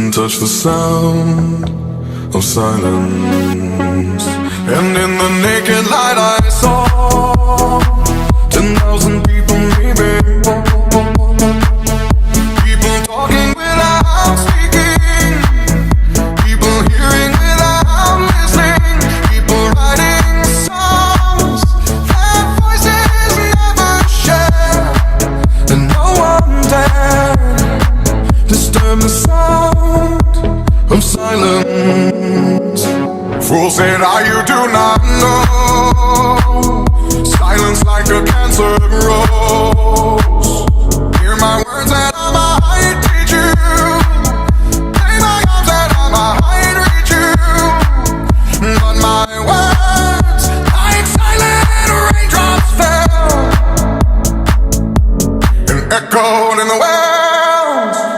couldn't touch the sound of silence. And in the naked light I saw 10,000 people maybe, people talking without speaking, people hearing without listening, people writing songs that voices never share, and no one dared disturb the sound of silence. Fool said, you do not know. Silence like a cancer grows.